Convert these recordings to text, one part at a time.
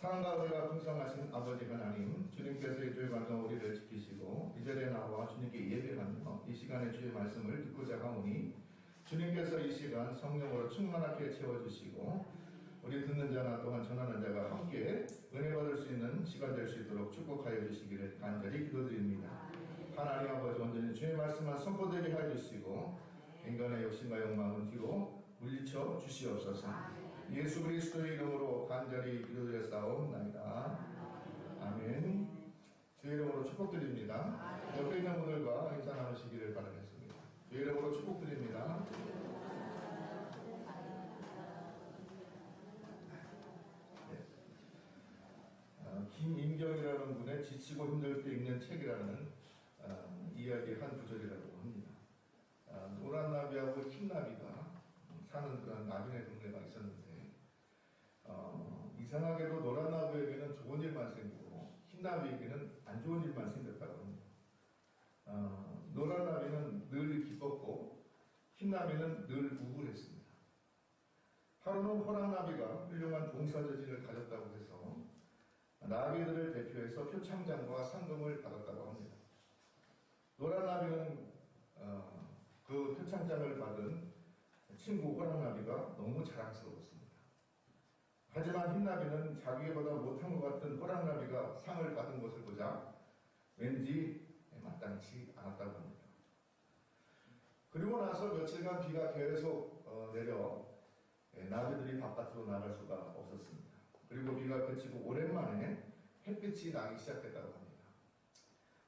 사랑과 은혜가 풍성하신 아버지 하나님, 주님께서 이 주의 말씀 우리를 지키시고 이 자리에 나와 주님께 예배하며 이 시간에 주의 말씀을 듣고자 하오니 주님께서 이 시간 성령으로 충만하게 채워주시고 우리 듣는 자나 또한 전하는 자가 함께 은혜 받을 수 있는 시간 될 수 있도록 축복하여 주시기를 간절히 기도드립니다. 하나님 아버지, 온전히 주의 말씀만 선포되게 해주시고 인간의 욕심과 욕망은 뒤로 물리쳐 주시옵소서. 예수 그리스도의 이름으로 간절히 기도드렸사옵나이다. 아멘. 주의 이름으로 축복드립니다. 옆에 있는 분들과 인사 나누시기를 바라겠습니다. 주의 이름으로 축복드립니다. 김임경이라는 분의 지치고 힘들 때 읽는 책이라는 이야기의 한 구절이라고 합니다. 노란 나비하고 흰 나비가 사는 그런 나비네 동네가 있었는데 이상하게도 노란 나비에게는 좋은 일만 생기고 흰 나비에게는 안 좋은 일만 생겼다고 합니다. 노란 나비는 늘 기뻤고 흰 나비는 늘 우울했습니다. 하루는 호랑나비가 훌륭한 봉사자질을 가졌다고 해서 나비들을 대표해서 표창장과 상금을 받았다고 합니다. 노란 나비는 그 표창장을 받은 친구 호랑나비가 너무 자랑스러웠습니다. 하지만 흰나비는 자기보다 못한 것 같은 호랑나비가 상을 받은 것을 보자 왠지 마땅치 않았다고 합니다. 그리고 나서 며칠간 비가 계속 내려 나비들이 바깥으로 나갈 수가 없었습니다. 그리고 비가 그치고 오랜만에 햇빛이 나기 시작했다고 합니다.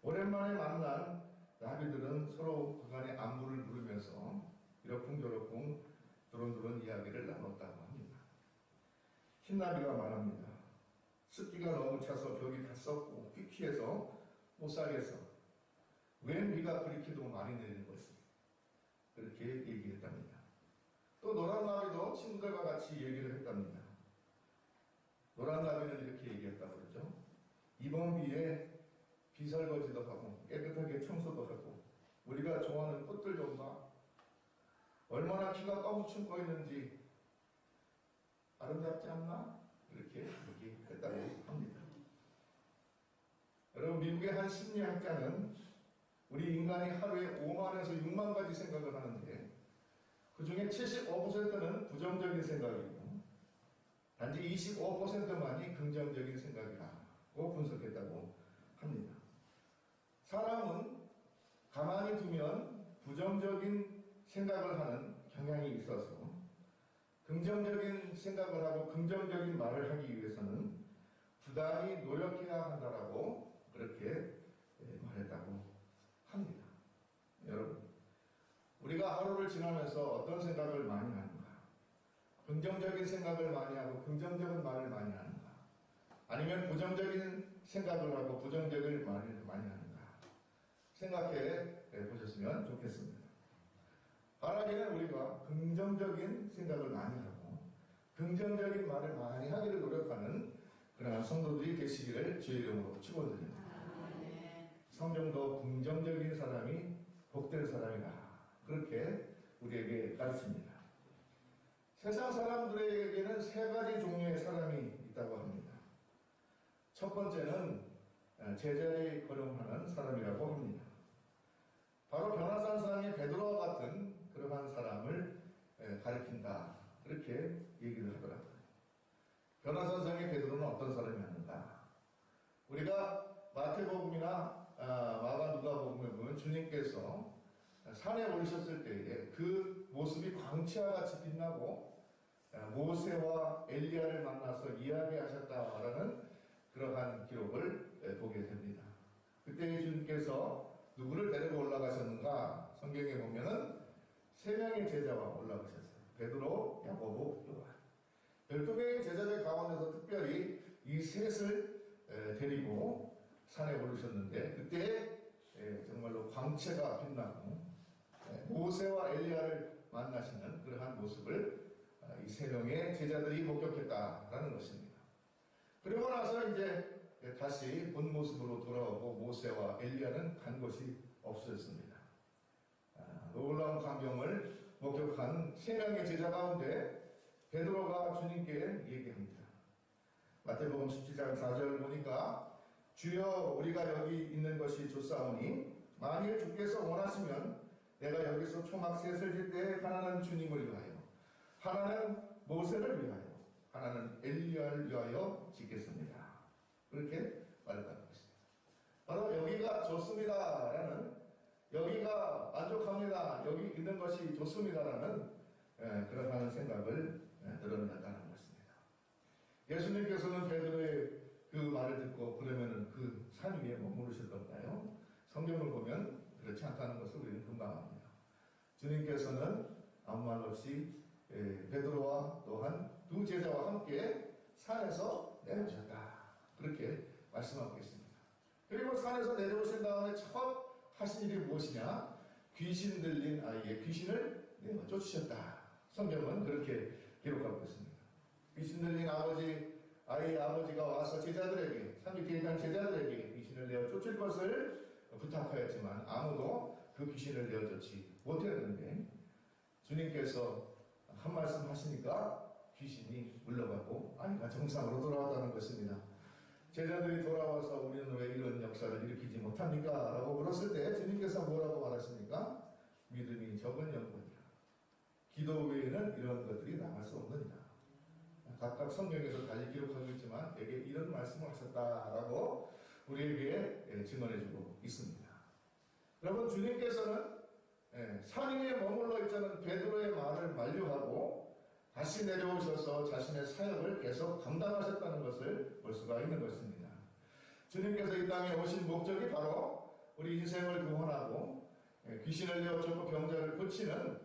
오랜만에 만난 나비들은 서로 그간의 안부를 물으면서 이러쿵저러쿵 도론도론 이야기를 나눴다고 합니다. 흰나비가 말합니다. 습기가 너무 차서 벽이 다 썩고 퀴퀴해서 못 살겠어. 웬 비가 그렇게도 많이 내리는 것이? 그렇게 얘기했답니다. 또 노란나비도 친구들과 같이 얘기를 했답니다. 노란나비는 이렇게 얘기했다고 그러죠. 이번 비에 비설거지도 하고 깨끗하게 청소도 하고 우리가 좋아하는 꽃들 좀 봐. 얼마나 키가 까무충 꺼있는지 아름답지 않나? 이렇게 얘기했다고 합니다. 여러분, 미국의 한 심리학자는 우리 인간이 하루에 5만에서 6만 가지 생각을 하는데 그 중에 75%는 부정적인 생각이고 단지 25%만이 긍정적인 생각이라고 분석했다고 합니다. 사람은 가만히 두면 부정적인 생각을 하는 경향이 있어서 긍정적인 생각을 하고 긍정적인 말을 하기 위해서는 부단히 노력해야 한다라고 그렇게 말했다고 합니다. 여러분, 우리가 하루를 지나면서 어떤 생각을 많이 하는가? 긍정적인 생각을 많이 하고 긍정적인 말을 많이 하는가? 아니면 부정적인 생각을 하고 부정적인 말을 많이 하는가? 생각해 보셨으면 좋겠습니다. 바라기는 우리가 긍정적인 생각을 많이 하고 긍정적인 말을 많이 하기를 노력하는 그러한 성도들이 되시기를 주의 이름으로 축원드립니다. 성경도 긍정적인 사람이 복된 사람이다. 그렇게 우리에게 가르칩니다. 세상 사람들에게는 세 가지 종류의 사람이 있다고 합니다. 첫 번째는 제자리 걸음하는 사람이라고 합니다. 바로 변화산상의 베드로와 같은 그러한 사람을 가리킨다. 그렇게 얘기를 하더라고요. 변화산상의 베드로는 어떤 사람이었는가? 우리가 마태복음이나 마가 누가복음에 보면 주님께서 산에 오르셨을 때에 그 모습이 광채와 같이 빛나고 모세와 엘리야를 만나서 이야기하셨다라는 그러한 기록을 보게 됩니다. 그때 주님께서 누구를 데리고 올라가셨는가? 성경에 보면은 3명의 제자와 올라가셨어요. 베드로, 야고보, 요한. 12명의 제자들 가운데서 특별히 이 셋을 데리고 산에 오르셨는데 그때 정말로 광채가 빛나고 모세와 엘리야를 만나시는 그러한 모습을 이 3명의 제자들이 목격했다라는 것입니다. 그리고 나서 이제 다시 본 모습으로 돌아오고 모세와 엘리야는 간 곳이 없어졌습니다. 놀라운 광경을 목격한 3명의 제자 가운데 베드로가 주님께 얘기합니다. 마태복음 17장 4절 보니까 주여 우리가 여기 있는 것이 좋사오니 만일 주께서 원하시면 내가 여기서 초막 셋을 질 때에 하나는 주님을 위하여, 하나는 모세를 위하여, 하나는 엘리야를 위하여 짓겠습니다. 그렇게 말했다는 것입니다. 바로 여기가 좋습니다라는, 여기가 만족합니다, 여기 있는 것이 좋습니다라는 그러한 생각을 드러냈다는 것입니다. 예수님께서는 베드로의 그 말을 듣고 그러면은 그 산 위에 머무르셨던가요? 성경을 보면 그렇지 않다는 것을 우리는 금방 압니다. 주님께서는 아무 말 없이 베드로와 또한 두 제자와 함께 산에서 내려오셨다, 그렇게 말씀하고 있습니다. 그리고 산에서 내려오신 다음에 첫 하신 일이 무엇이냐? 귀신 들린 아이의 귀신을 내어 쫓으셨다. 성경은 그렇게 기록하고 있습니다. 귀신 들린 아이의 아버지가 와서 제자들에게, 삼위교회당 제자들에게 귀신을 내어 쫓을 것을 부탁하였지만 아무도 그 귀신을 내어 쫓지 못했는데 주님께서 한 말씀 하시니까 귀신이 물러가고 아이가 정상으로 돌아왔다는 것입니다. 제자들이 돌아와서 우리는 왜 이런 역사를 일으키지 못합니까? 라고 물었을 때 주님께서 뭐라고 말하십니까? 믿음이 적은 영혼이라. 기도 외에는 이런 것들이 나갈 수 없느니라. 각각 성경에서 달리 기록하고 있지만 되게 이런 말씀을 하셨다라고 우리에게 증언해주고 있습니다. 여러분, 주님께서는 산 위에 머물러 있자는 베드로의 말을 만류하고 다시 내려오셔서 자신의 사역을 계속 감당하셨다는 것을 볼 수가 있는 것입니다. 주님께서 이 땅에 오신 목적이 바로 우리 인생을 구원하고 귀신을 내어쫓고 병자를 고치는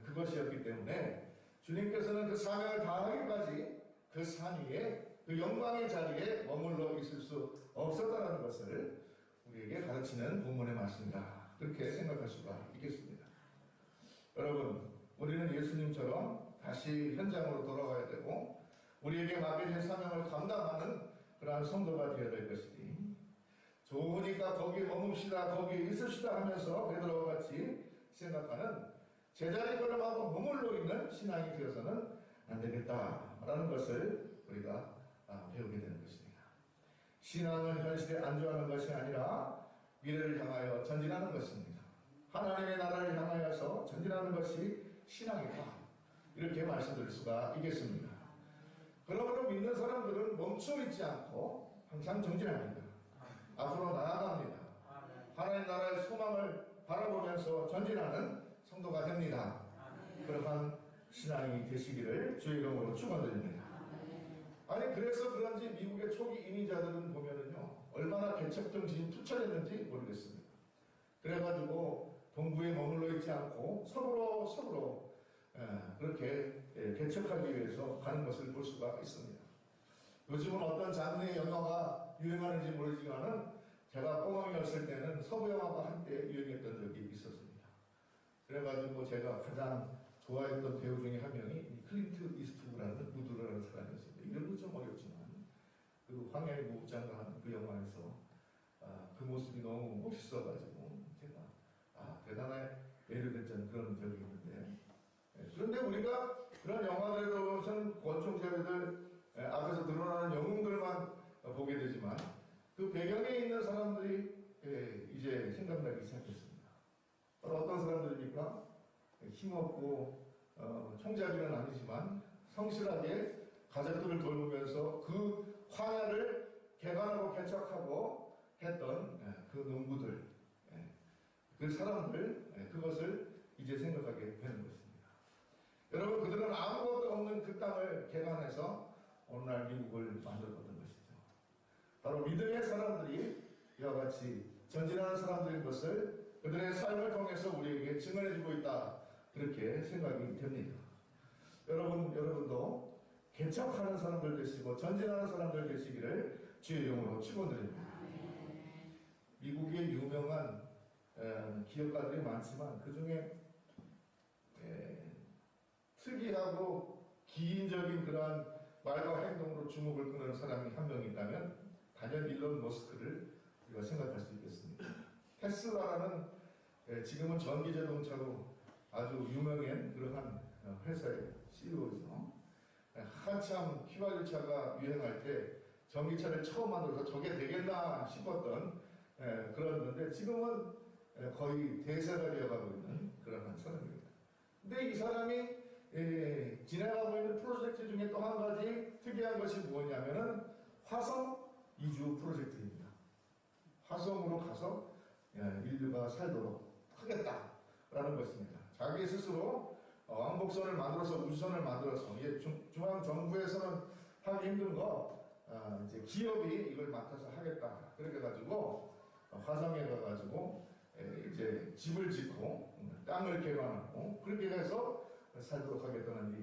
그것이었기 때문에 주님께서는 그 사명을 다하기까지 그 산 위에, 그 영광의 자리에 머물러 있을 수 없었다는 것을 우리에게 가르치는 본문의 말씀이다, 그렇게 생각할 수가 있겠습니다. 여러분, 우리는 예수님처럼 다시 현장으로 돌아가야 되고 우리에게 맡겨진 사명을 감당하는 그러한 성도가 되어야 될 것이니, 좋으니까 거기에 머뭅시다, 거기에 있읍시다 하면서 베드로와 같이 생각하는 제자리 걸음하고 머물러 있는 신앙이 되어서는 안 되겠다라는 것을 우리가 배우게 되는 것입니다. 신앙은 현실에 안주하는 것이 아니라 미래를 향하여 전진하는 것입니다. 하나님의 나라를 향하여서 전진하는 것이 신앙이다, 이렇게 말씀드릴 수가 있겠습니다. 그러므로 믿는 사람들은 멈춰 있지 않고 항상 전진합니다. 앞으로 나아갑니다. 하나님 나라의 소망을 바라보면서 전진하는 성도가 됩니다. 그러한 신앙이 되시기를 주의 이름으로 축원드립니다. 아니, 그래서 그런지 미국의 초기 이민자들은 보면은요, 얼마나 개척정신이 투철했는지 모르겠습니다. 그래가지고 동부에 머물러 있지 않고 서로 그렇게 개척하기 위해서 가는 것을 볼 수가 있습니다. 요즘은 어떤 장르의 영화가 유행하는지 모르지만은 제가 꼬마이었을 때는 서부 영화가 한때 유행했던 적이 있었습니다. 그래가지고 제가 가장 좋아했던 배우 중에 한 명이 클린트 이스트우드라는 우드라는 사람이었습니다. 이름도 좀 어렵지만 그 황야의 무장가 하는 그 영화에서 그 모습이 너무 멋있어가지고 제가 대단하게 매료됐던 그런 적이 있는데, 그런데 우리가 그런 영화들에 보면 권총잡이들 앞에서 드러나는 영웅들만 보게 되지만 그 배경에 있는 사람들이 이제 생각나기 시작했습니다. 어떤 사람들입니까? 힘없고 총잡이는 아니지만 성실하게 가족들을 돌보면서 그 황야를 개간하고 개척하고 했던 그 농부들, 그 사람들, 그것을 이제 생각하게 되는 것입니다. 여러분, 그들은 아무것도 없는 그 땅을 개간해서 오늘날 미국을 만들었던 것이죠. 바로 믿음의 사람들이 이와 같이 전진하는 사람들인 것을 그들의 삶을 통해서 우리에게 증언해주고 있다, 그렇게 생각이 됩니다. 여러분도 개척하는 사람들 되시고 전진하는 사람들 되시기를 주의 이름으로 축원드립니다. 미국의 유명한 기업가들이 많지만 그 중에 특이하고 기인적인 그러한 말과 행동으로 주목을 끄는 사람이 한 명 있다면 단연 일론 머스크를 우리가 생각할 수 있겠습니다. 테슬라라는 지금은 전기자동차로 아주 유명한 그러한 회사의 CEO죠. 한참 휘발유차가 유행할 때 전기차를 처음 만들어서 저게 되겠나 싶었던 그런 건데 지금은 거의 대세가 되어가고 있는 그런 사람입니다. 근데 이 사람이 진행하고 있는 프로젝트 중에 또 한 가지 특이한 것이 뭐냐면은 화성 이주 프로젝트입니다. 화성으로 가서 인류가 살도록 하겠다라는 것입니다. 자기 스스로 왕복선을 만들어서 우주선을 만들어서 이게 중앙 정부에서는 하기 힘든 거 이제 기업이 이걸 맡아서 하겠다 그렇게 가지고 화성에 가가지고 이제 집을 짓고 땅을 개방하고 그렇게 해서 살도록 하겠다는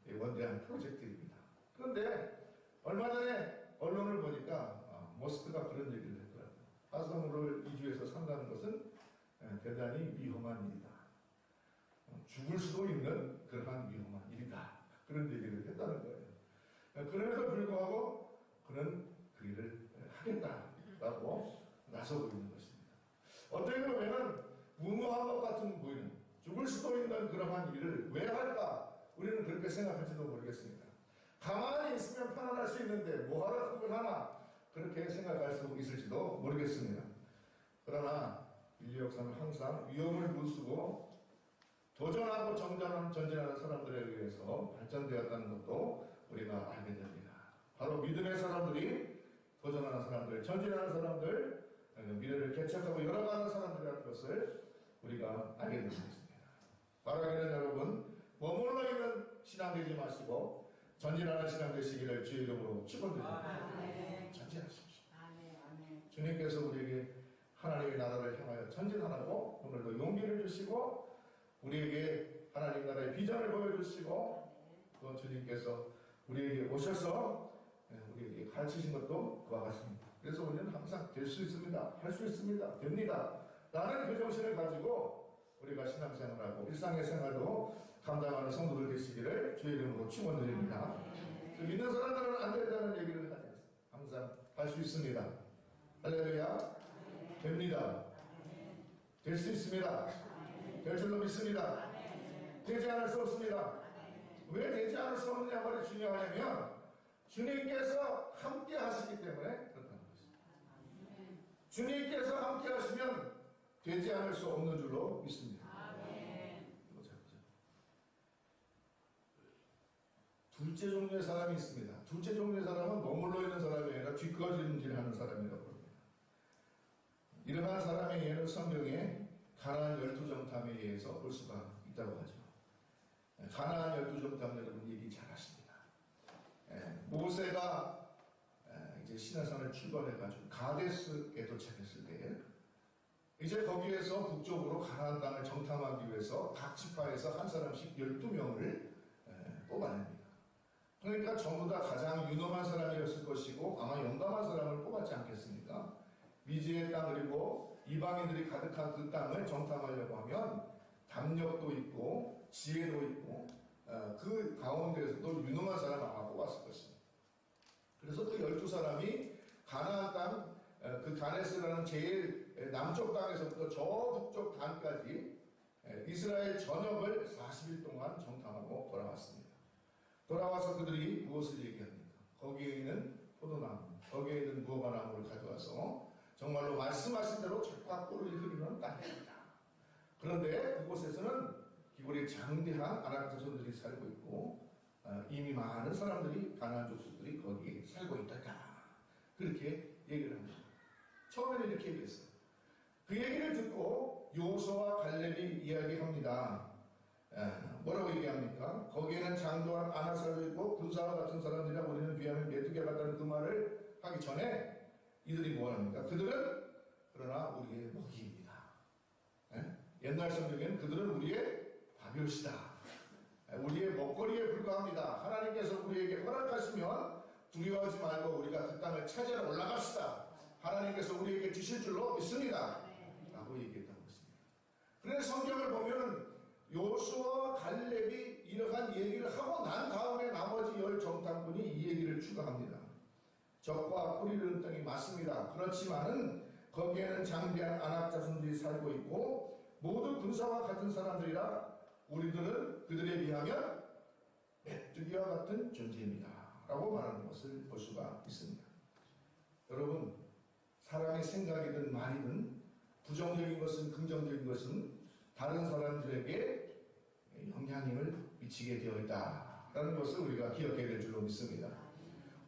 이 원대한 프로젝트입니다. 그런데 얼마 전에 언론을 보니까 머스크가 그런 얘기를 했더라고요. 화성으로 이주해서 산다는 것은 대단히 위험한 일이다. 죽을 수도 있는 그러한 위험한 일이다. 그런 얘기를 했다는 거예요. 그럼에도 불구하고 그는 그 일을 하겠다라고 나서고 있는 것입니다. 어떻게 보면 무모한 것 같은 보이는 죽을 수도 있는 그러한 일을 왜 할까? 우리는 그렇게 생각할지도 모르겠습니다. 가만히 있으면 편안할 수 있는데 뭐하러 그걸 하나? 그렇게 생각할 수 있을지도 모르겠습니다. 그러나 인류 역사는 항상 위험을 무릅쓰고 도전하고 전진하는 사람들에 의해서 발전되었다는 것도 우리가 알게 됩니다. 바로 믿음의 사람들이 도전하는 사람들, 전진하는 사람들, 미래를 개척하고 열어가는 사람들이라는 것을 우리가 알게 되는 것입니다. 바라기는 여러분, 머물러 있는 신앙 되지 마시고 전진하는 신앙 되시기를 주의 이름으로 축원드립니다. 전진하십시오. 주님께서 우리에게 하나님의 나라를 향하여 전진하라고 오늘도 용기를 주시고 우리에게 하나님 나라의 비전을 보여주시고 또 주님께서 우리에게 오셔서 우리에게 가르치신 것도 그와 같습니다. 그래서 우리는 항상 될 수 있습니다. 할 수 있습니다. 됩니다. 라는 그 정신을 가지고 우리가 신앙생활하고 일상의 생활도 감당하는 성도들 되시기를 주의 이름으로 축원드립니다. 믿는 사람들은 안 된다는 얘기를 하지 않습니다. 항상 할 수 있습니다. 할렐루야. 됩니다. 될 수 있습니다. 될 줄로 믿습니다. 되지 않을 수 없습니다. 왜 되지 않을 수 없느냐 말이 중요하냐면 주님께서 함께 하시기 때문에 그렇다는 것입니다. 주님께서 함께 하시면 되지 않을 수 없는 줄로 믿습니다. 둘째 종류의 사람이 있습니다. 둘째 종류의 사람은 머물러 있는 사람이 아니라 뒷걸음질하는 사람이라고 합니다. 이러한 사람의 예는 성경에 가나안 12정탐에 의해서 볼 수가 있다고 하죠. 가나안 12정탐 여러분 얘기 잘 하십니다. 모세가 이제 시내산을 출발해가지고 가데스에 도착했을 때 이제 거기에서 북쪽으로 가나안 땅을 정탐하기 위해서 각 지파에서 한 사람씩 12명을 뽑아냅니다. 그러니까 전부 다 가장 유능한 사람이었을 것이고 아마 용감한 사람을 뽑았지 않겠습니까? 미지의 땅 그리고 이방인들이 가득한 그 땅을 정탐하려고 하면 담력도 있고 지혜도 있고 그 가운데에서도 유능한 사람을 아마 뽑았을 것입니다. 그래서 그 12사람이 가나안 땅 그 가네스라는 제일 남쪽 땅에서부터 저 북쪽 단까지 이스라엘 전역을 40일 동안 정탐하고 돌아왔습니다. 돌아와서 그들이 무엇을 얘기합니까? 거기에 있는 포도나무, 거기에 있는 무화과나무를 가져와서 정말로 말씀하신 대로 적과 꿀을 흐르는 땅입니다. 그런데 그곳에서는 기골이 장대한 아낙 자손들이 살고 있고 이미 많은 사람들이 가나안 족속들이 거기에 살고 있다. 그렇게 얘기를 합니다. 처음에는 이렇게 얘기했어요. 그 얘기를 듣고 요수아와 갈렙이 이야기합니다. 뭐라고 얘기합니까? 거기에는 장도한 아나사도 있고 군사와 같은 사람들이라 우리는 비하면 메뚜기와 같다는 그 말을 하기 전에 이들이 뭐합니까? 그들은 그러나 우리의 먹이입니다. 옛날 성경에는 그들은 우리의 밥이시다. 우리의 먹거리에 불과합니다. 하나님께서 우리에게 허락하시면 두려워하지 말고 우리가 그 땅을 차지하러 올라갑시다. 하나님께서 우리에게 주실 줄로 믿습니다. 라고 얘기했다는 것입니다. 그래서 성경을 보면 요수아와 갈렙이 이러한 얘기를 하고 난 다음에 나머지 10정탐꾼이 이 얘기를 추가합니다. 적과 꿀이 흐르는 땅이 맞습니다. 그렇지만은 거기에는 장대한 아낙 자손들이 살고 있고 모두 군사와 같은 사람들이라 우리들은 그들에 비하면 메뚜기와 같은 존재입니다 라고 말하는 것을 볼 수가 있습니다. 여러분, 사람의 생각이든 말이든 부정적인 것은 긍정적인 것은 다른 사람들에게 영향을 미치게 되어 있다라는 것을 우리가 기억해야 될 줄로 믿습니다.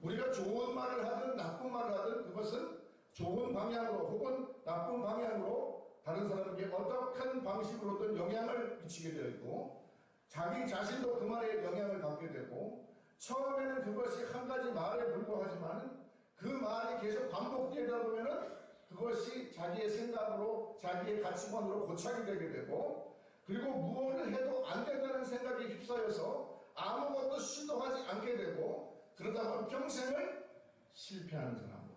우리가 좋은 말을 하든 나쁜 말을 하든 그것은 좋은 방향으로 혹은 나쁜 방향으로 다른 사람에게 어떠한 방식으로든 영향을 미치게 되어 있고, 자기 자신도 그 말에 영향을 받게 되고, 처음에는 그것이 한 가지 말에 불과하지만 그 말이 계속 반복되다 보면은 그것이 자기의 생각으로, 자기의 가치관으로 고착이 되게 되고, 그리고 무엇을 해도 안 된다는 생각에 휩싸여서 아무것도 시도하지 않게 되고, 그러다 보면 평생을 실패하는 사람,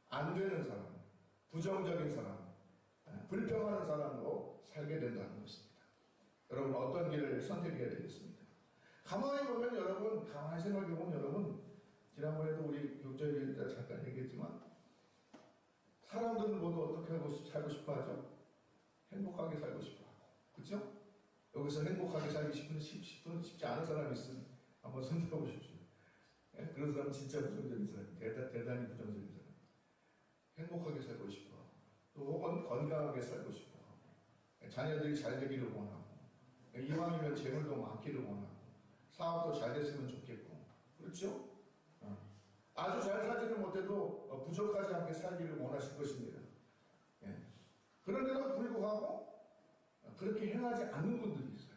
안 되는 사람, 부정적인 사람, 불평하는 사람으로 살게 된다는 것입니다. 여러분, 어떤 길을 선택해야 되겠습니까? 가만히 보면 여러분, 가만히 생각해 보면 여러분, 지난번에도 우리 교육자회의 때 잠깐 얘기했지만, 사람들은 모두 어떻게 하고 살고 싶어 하죠? 행복하게 살고 싶어 하고. 그렇죠? 여기서 행복하게 살기 쉽지 않은 사람이 있으면 한번 손들어 보십시오. 예? 그런 사람은 진짜 부정적인 사람, 대단히 부정적인 사람. 행복하게 살고 싶어 하고, 또 혹은 건강하게 살고 싶어 하고, 자녀들이 잘 되기를 원하고, 이왕이면 재물도 많기를 원하고, 사업도 잘 됐으면 좋겠고, 그렇죠? 아주 잘 살지는 못해도 부족하지 않게 살기를 원하실 것입니다. 예. 그런데도 불구하고 그렇게 행하지 않는 분들이 있어요.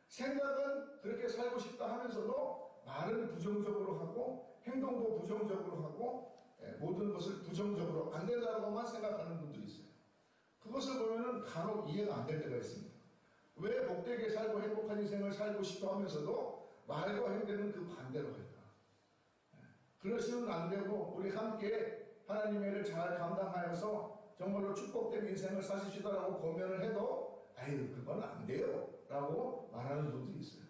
생각은 그렇게 살고 싶다 하면서도 말은 부정적으로 하고 행동도 부정적으로 하고 모든 것을 부정적으로 안 된다고만 생각하는 분들이 있어요. 그것을 보면은 간혹 이해가 안 될 때가 있습니다. 왜 복되게 살고 행복한 인생을 살고 싶어 하면서도 말과 행동은 그 반대로 할까? 그러시면 안 되고, 우리 함께 하나님의 일을 잘 감당하여서 정말로 축복된 인생을 사십시다라고 고면을 해도, 아유, 그건 안 돼요 라고 말하는 분들이 있어요.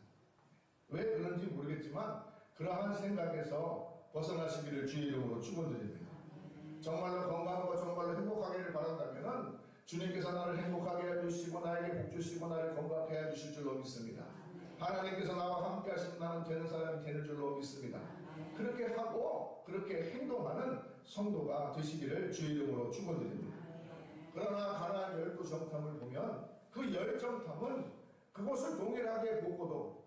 왜 그런지 모르겠지만 그러한 생각에서 벗어나시기를 주의 이름으로 축원드립니다. 정말로 건강하고 정말로 행복하기를 바란다면 주님께서 나를 행복하게 해주시고 나에게 복 주시고 나를 건강하게 해주실 줄로 믿습니다. 하나님께서 나와 함께 하시면 나는 되는 사람이 되는 줄로 믿습니다. 그렇게 하고 그렇게 행동하는 성도가 되시기를 주의 이름으로 축원드립니다. 그러나 가나안 12정탐을 보면 그 10정탐은 그곳을 동일하게 보고도,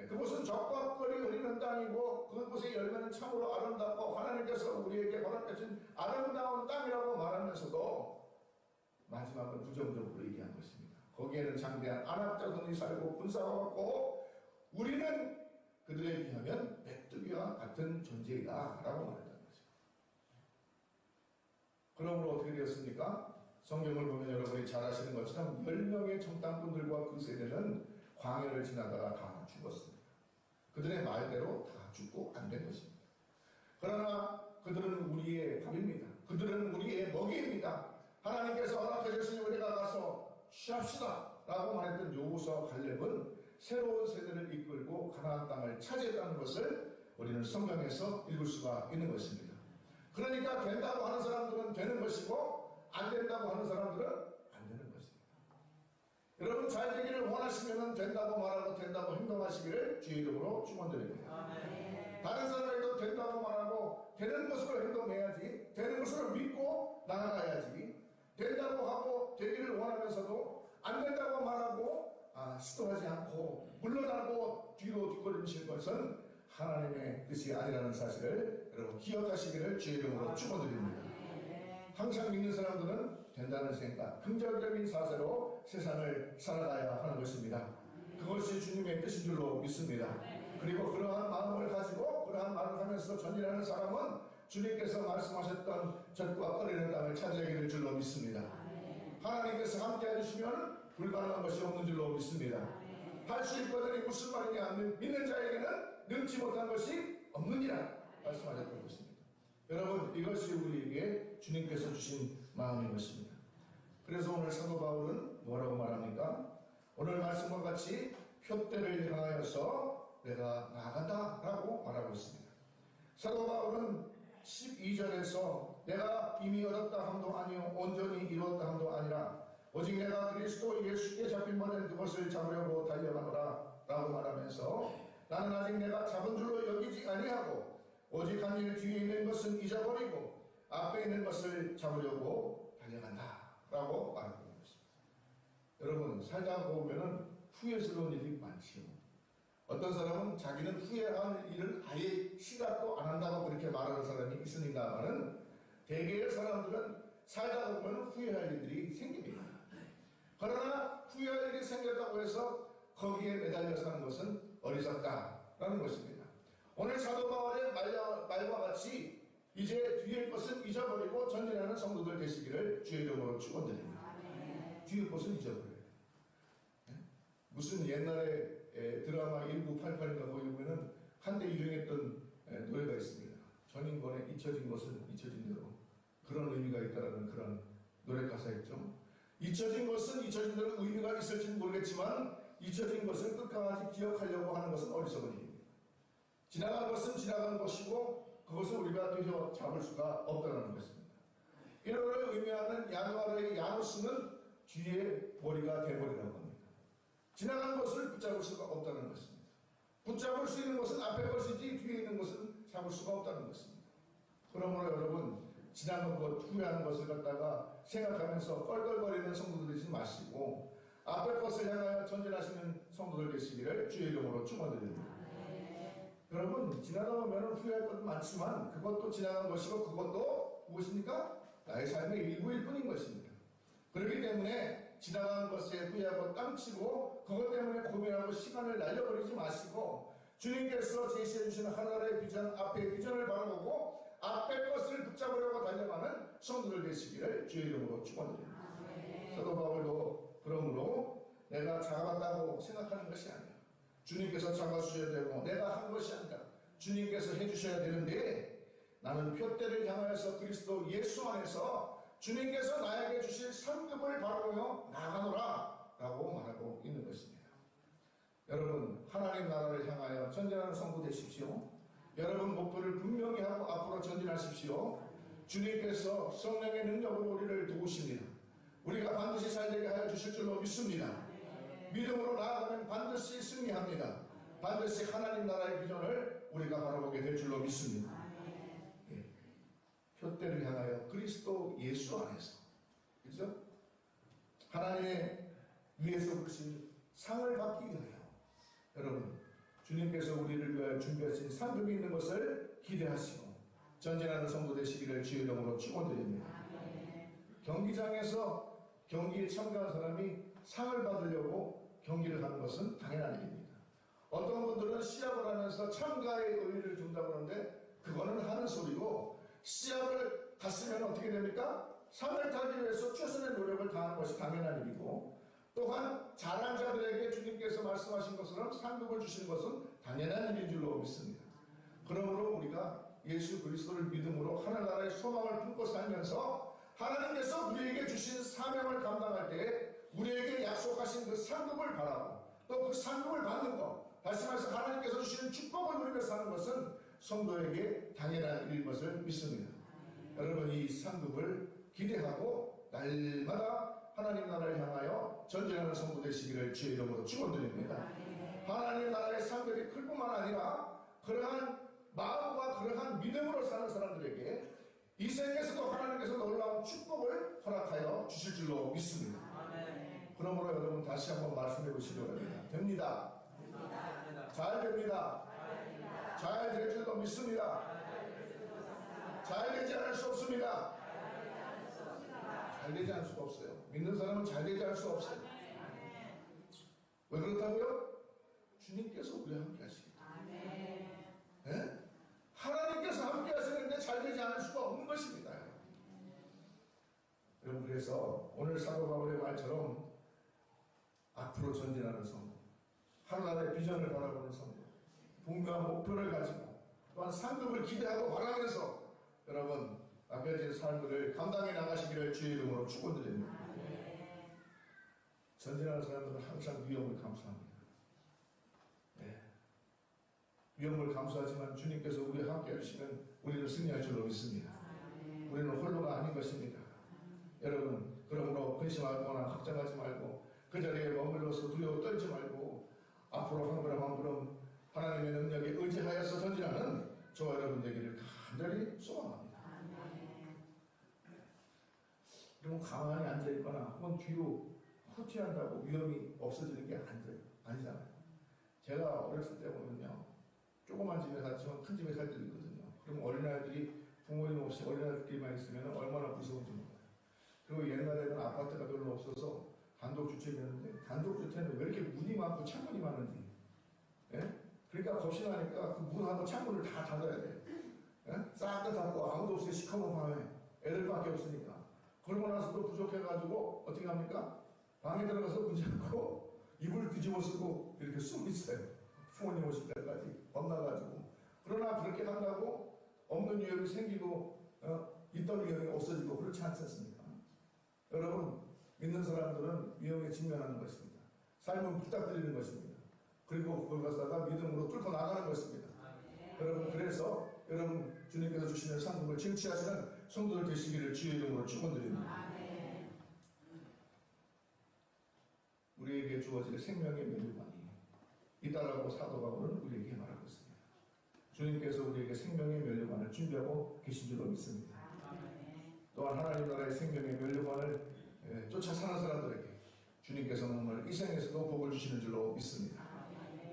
그곳은 적과거리 흐리는 땅이고 그곳의 열매는 참으로 아름답고 하나님께서 우리에게 허락하신 아름다운 땅이라고 말하면서도 마지막은 부정적으로 얘기한 것입니다. 거기에는 장대한 안압자손이 살고 군사가 왔고 우리는 그들에 비하면 메뚜기와 같은 존재이다 라고 말했다는 거죠. 그러므로 어떻게 되었습니까? 성경을 보면 여러분이 잘 아시는 것처럼 10명의 정탐꾼들과 그 세대는 광야를 지나다가 다 죽었습니다. 그들의 말대로 다 죽고 안 된 것입니다. 그러나 그들은 우리의 밥입니다. 그들은 우리의 먹이입니다. 하나님께서 허락하셨으니 우리가 가서 취합시다 라고 말했던 여호수아와 갈렙은 새로운 세대를 이끌고 가나안 땅을 차지했다는 것을 우리는 성경에서 읽을 수가 있는 것입니다. 그러니까 된다고 하는 사람들은 되는 것이고 안 된다고 하는 사람들은 안 되는 것입니다. 여러분 잘 되기를 원하시면 된다고 말하고 된다고 행동하시기를 주의 이름으로 축원드립니다. 다른 사람에게도 된다고 말하고 되는 것으로 행동해야지, 되는 것으로 믿고 나아가야지, 된다고 하고 되기를 원하면서도 안 된다고 말하고 시도하지 않고 물러나고 뒤로 뒷걸음질 것은 하나님의 뜻이 아니라는 사실을 여러분 기억하시기를 주의 이름으로 축원드립니다. 항상 믿는 사람들은 된다는 생각, 긍정적인 사세로 세상을 살아가야 하는 것입니다. 그것이 주님의 뜻인 줄로 믿습니다. 그리고 그러한 마음을 가지고 그러한 말을 하면서 전진하는 사람은 주님께서 말씀하셨던 젖과 끓이는 땅을 차지하기를 줄로 믿습니다. 하나님께서 함께 해주시면 불가능한 것이 없는 줄로 믿습니다. 할 수 있거든이 무슨 말이냐, 믿는 자에게는 능치 못한 것이 없느니라 말씀하셨던 것입니다. 여러분 이것이 우리에게 주님께서 주신 마음인 것입니다. 그래서 오늘 사도 바울은 뭐라고 말합니까? 오늘 말씀과 같이 표대를 향하여서 내가 나아간다 라고 말하고 있습니다. 사도 바울은 12절에서 내가 이미 얻었다 함도 아니요 온전히 이루었다 함도 아니라 오직 내가 그리스도 예수께 잡힌 바는 그것을 잡으려고 달려가노라 라고 말하면서 나는 아직 내가 잡은 줄로 여기지 아니하고 오직 한 일 뒤에 있는 것은 잊어버리고 앞에 있는 것을 잡으려고 달려간다 라고 말하고 있는 것입니다. 여러분, 살다 보면은 후회스러운 일이 많지요. 어떤 사람은 자기는 후회할 일을 아예 시각도 안 한다고 그렇게 말하는 사람이 있으니까는 대개의 사람들은 살다 보면 후회할 일들이 생깁니다. 그러나 후회할 일이 생겼다고 해서 거기에 매달려 사는 것은 어리석다라는 것입니다. 오늘 사도 바울의 말과 같이 이제 뒤의 것은 잊어버리고 전진하는 성도들 되시기를 주의 이름으로 축원드립니다. 뒤의 것은 잊어버려야 돼요. 무슨 옛날에 드라마 1988인가 거기 보면은 한때 유행했던 노래가 있습니다. 전인권의 잊혀진 것은 잊혀진 대로, 그런 의미가 있다라는 그런 노래 가사였죠. 잊혀진 것은 잊혀진 대로 의미가 있을지는 모르겠지만 잊혀진 것을 끝까지 기억하려고 하는 것은 어리석은 일입니다. 지나간 것은 지나간 것이고 그것을 우리가 되잡을 수가 없다는 것입니다. 1월을 의미하는 야누아르의 야누스는 뒤에 머리가 대머리라고 합니다. 지나간 것을 붙잡을 수가 없다는 것입니다. 붙잡을 수 있는 것은 앞에 것이지 뒤에 있는 것은 잡을 수가 없다는 것입니다. 그러므로 여러분, 지나간 것, 후회하는 것을 갖다가 생각하면서 껄껄거리는 성도들 되지 마시고 앞에 것을 향하여 전진하시는 성도들 되시기를 주의 이름으로 축원드립니다. 여러분, 지나다 보면 후회할 것도 많지만 그것도 지나간 것이고 그것도 무엇입니까? 나의 삶의 일부일 뿐인 것입니다. 그렇기 때문에 지나간 것에 후회하고 땀치고 그것 때문에 고민하고 시간을 날려버리지 마시고 주님께서 제시해 주시는 하나님의 비전, 앞에 비전을 바라보고 앞에 것을 붙잡으려고 달려가는 성도들 되시기를 주의 이름으로 축원드립니다. 사도 바울도 그러므로 내가 작았다고 생각하는 것이 아니라 주님께서 작아주셔야 되고 내가 한 것이 아니라 주님께서 해주셔야 되는데 나는 표대를 향하여서 그리스도 예수 안에서 주님께서 나에게 주실 상급을 바라보며 나아가노라 라고 말하고 있는 것입니다. 여러분, 하나님 나라를 향하여 전진하는 성도 되십시오. 여러분 목표를 분명히 하고 앞으로 전진하십시오. 주님께서 성령의 능력으로 우리를 도우십니다. 우리가 반드시 살되게 하여 주실 줄로 믿습니다. 믿음으로 나아가면 반드시 승리합니다. 반드시 하나님 나라의 비전을 우리가 바라보게 될 줄로 믿습니다. 표대를 향하여 그리스도 예수 안에서, 그죠? 하나님의 위에서 부르신 상을 받기 위하여 여러분, 주님께서 우리를 위하여 준비하신 상급이 있는 것을 기대하시고 전진하는 성도 되시기를 주의 이름으로 축원드립니다. 경기장에서 경기에 참가한 사람이 상을 받으려고 경기를 하는 것은 당연한 일입니다. 어떤 분들은 시합을 하면서 참가의 의의를 준다고 하는데 그거는 하는 소리고, 시합을 갔으면 어떻게 됩니까? 상을 타기 위해서 최선의 노력을 다하는 것이 당연한 일이고, 또한 잘한 자들에게 주님께서 말씀하신 것처럼 상급을 주시는 것은 당연한 일인 줄로 믿습니다. 그러므로 우리가 예수 그리스도를 믿음으로 하늘나라의 소망을 품고 살면서 하나님께서 우리에게 주신 사명을 감당할 때 우리에게 약속하신 그 상급을 바라고 또 그 상급을 받는 것, 다시 말해서 하나님께서 주시는 축복을 누리며 사는 것은 성도에게 당연한 일인 것을 믿습니다. 여러분, 이 상급을 기대하고 날마다 하나님 나라를 향하여 전진하는 성도 되시기를 주의 이름으로 축원드립니다. 하나님 나라의 상급이 클 뿐만 아니라 그러한 마음과 그러한 믿음으로 사는 사람들에게 이 생에서도 하나님께서 놀라운 축복을 허락하여 주실 줄로 믿습니다. 그러므로 여러분 다시 한번 말씀해 보시기 바랍니다. 됩니다. 잘 됩니다. 잘 될 줄도 믿습니다. 잘 되지 않을 수 없습니다. 잘 되지 않을 수가 없어요. 믿는 사람은 잘 되지 않을 수 없어요. 왜 그렇다고요? 주님께서 우리와 함께 하시기 때문에. 네? 하나님께서 함께 하시는데 잘 되지 않을 수가 없는 것입니다. 여러분, 그래서 오늘 사도 바울의 말처럼 앞으로 전진하는 성도, 하나님의 비전을 바라보는 성도, 분명한 목표를 가지고 또한 상급을 기대하고 바라면서 여러분 맡겨진 삶을 감당해 나가시기를 주의 이름으로 축원드립니다. 전진하는 사람들은 항상 위험을 감수합니다. 네. 위험을 감수하지만 주님께서 우리와 함께 하시면 우리는 승리할 줄로 믿습니다. 우리는 홀로가 아닌 것입니다. 여러분, 그러므로 근심하거나 걱정하지 말고 그 자리에 머물러서 두려워 떨지 말고 앞으로 한 걸음 한 걸음 하나님의 능력에 의지하여서 전진하는 저와 여러분 되기를 간절히 소망합니다. 그리고 가만히 앉아있거나 혹은 뒤로 후퇴한다고 위험이 없어지는 게 아니잖아요. 제가 어렸을 때 보면요, 조그만 집에 살지만 큰 집에 살 때도 있거든요. 그럼 어린아이들이 부모님 없이 어린아이들끼리만 있으면 얼마나 무서운지 몰라요. 그리고 옛날에는 아파트가 별로 없어서 단독주택이었는데 단독주택은 왜 이렇게 문이 많고 창문이 많은지, 예? 그러니까 겁이 나니까 그 문하고 창문을 다 닫아야 돼. 예? 싹 다 닫고 아무도 없이 시커먼 밤에 애들밖에 없으니까. 그러고 나서도 부족해가지고 어떻게 합니까? 방에 들어가서 문 잠고 이불 뒤집어 쓰고 이렇게 숨 있어요. 부모님 오실 때까지 겁나가지고. 그러나 그렇게 한다고 없는 위험이 생기고 있던 위험이 없어지고 그렇지 않습니까? 여러분, 믿는 사람들은 위험에 직면하는 것입니다. 삶은 부탁드리는 것입니다. 그리고 그걸 갖다가 믿음으로 뚫고 나가는 것입니다. 여러분, 그래서 여러분 주님께서 주시는 상급을 쟁취하시는 성도들 되시기를 주의 이름으로 축원드립니다. 우리에게 주어질 생명의 면류관이 있다라고 사도 바울은 우리에게 말하고 있습니다. 주님께서 우리에게 생명의 면류관을 준비하고 계신 줄로 믿습니다. 또한 하나님 나라의 생명의 면류관을 쫓아 사는 사람들에게 주님께서는 오늘 이 생에서도 복을 주시는 줄로 믿습니다.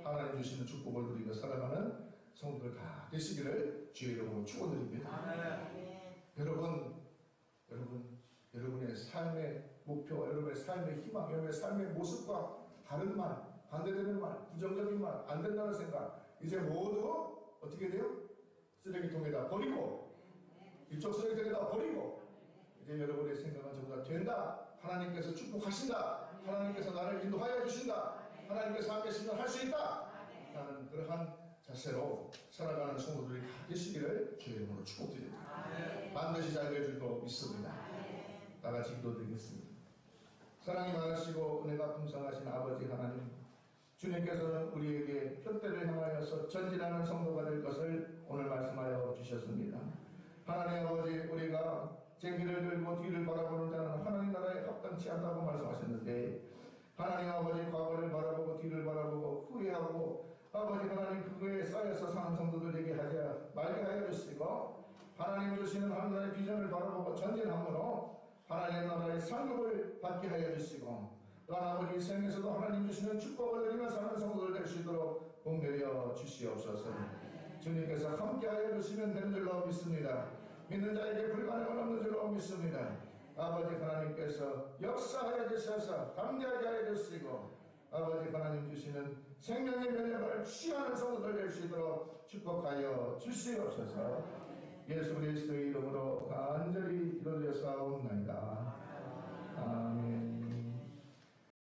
하나님 주시는 축복을 누리며 살아가는 성도들 다 되시기를 주의 이름으로 축원드립니다. 여러분의 삶의 목표, 여러분의 삶의 희망, 여러분의 삶의 모습과 다른 말, 반대되는 말, 부정적인 말, 안 된다는 생각, 이제 모두 어떻게 돼요? 쓰레기통에다 버리고, 이쪽 쓰레기통에다 버리고, 이제 여러분의 생각은 전부 다 된다. 하나님께서 축복하신다. 하나님께서 나를 인도하여 주신다. 하나님께서 함께 있으면 할 수 있다. 라는 그러한 자세로 살아가는 성도들이 다 되시기를 주의 이름으로 축복드립니다. 반드시 잘 될 줄로 믿습니다. 다 같이 기도드리겠습니다. 사랑이 많으시고 은혜가 풍성하신 아버지 하나님, 주님께서는 우리에게 표대를 향하여서 전진하는 성도가 될 것을 오늘 말씀하여 주셨습니다. 하나님 아버지, 우리가 쟁기를 들고 뒤를 바라보는 자는 하나님 나라에 합당치 않다고 말씀하셨는데, 하나님 아버지, 과거를 바라보고 뒤를 바라보고 후회하고 아버지 하나님 그거에 쌓여서 사는 성도들 되게 하지 말게 하여 주시고, 하나님 주시는 하나님의 비전을 바라보고 전진함으로 하나님 나라의 상급을 받게 하여 주시고, 또한 아버지 생에서도 하나님 주시는 축복을 누리며 사는 성도들 될 수 있도록 복내려 주시옵소서. 주님께서 함께 하여 주시면 되는 줄로 믿습니다. 믿는 자에게 불가능은 없는 줄로 믿습니다. 아버지 하나님께서 역사하여 주셔서 담대하게 하여 주시고, 아버지 하나님 주시는 생명의 면역을 취하는 성도들 될 수 있도록 축복하여 주시옵소서. 예수 그리스도의 이름